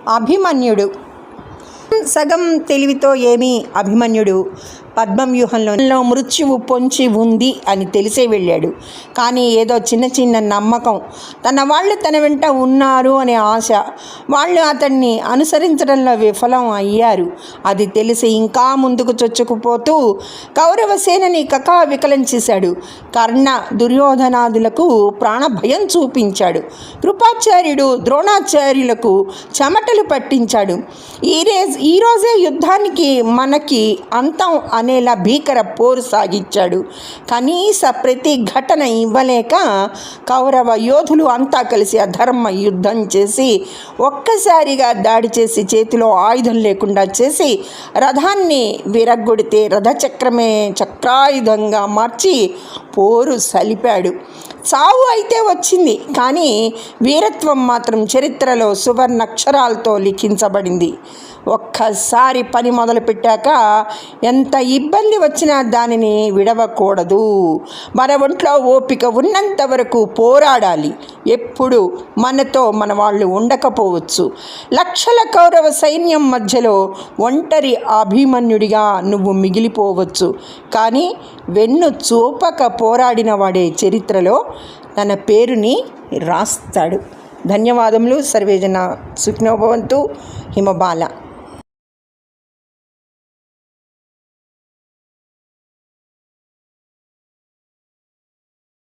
అభిమన్యుడు. సగం తెలివితో ఏమీ అభిమన్యుడు పద్మవ్యూహంలో మృత్యువు పొంచి ఉంది అని తెలిసే వెళ్ళాడు. కానీ ఏదో చిన్న చిన్న నమ్మకం, తన వాళ్ళు తన వెంట ఉన్నారు అనే ఆశ, వాళ్ళు అతన్ని అనుసరించడంలో విఫలం అయ్యారు. అది తెలిసి ఇంకా ముందుకు చొచ్చుకుపోతూ కౌరవ సేనని కకావికలం చేశాడు. కర్ణ దుర్యోధనాదులకు ప్రాణభయం చూపించాడు. కృపాచార్యుడు ద్రోణాచార్యులకు చెమటలు పట్టించాడు. ఈరోజే యుద్ధానికి మనకి అంతం అనేలా భీకర పోరు సాగించాడు. కనీస ప్రతిఘటన ఇవ్వలేక కౌరవ యోధులు అంతా కలిసి అధర్మ యుద్ధం చేసి ఒక్కసారిగా దాడి చేసి చేతిలో ఆయుధం లేకుండా చేసి రథాన్ని విరగ్గొడితే రథచక్రమే చక్రాయుధంగా మార్చి పోరు సలిపాడు. చావు అయితే వచ్చింది, కానీ వీరత్వం మాత్రం చరిత్రలో సువర్ణాక్షరాలతో లిఖించబడింది. ఒక్కసారి పని మొదలుపెట్టాక ఎంత ఇబ్బంది వచ్చినా దానిని విడవకూడదు. మన ఒంట్లో ఓపిక ఉన్నంత వరకు పోరాడాలి. ఎప్పుడు మనతో మన వాళ్ళు ఉండకపోవచ్చు. లక్షల కౌరవ సైన్యం మధ్యలో ఒంటరి అభిమన్యుడిగా నువ్వు మిగిలిపోవచ్చు. కానీ వెన్ను చూపక పోరాడిన వాడే చరిత్రలో తన పేరుని రాస్తాడు. ధన్యవాదములు. సర్వేజన సుఖినో భవంతు. హిమబాల.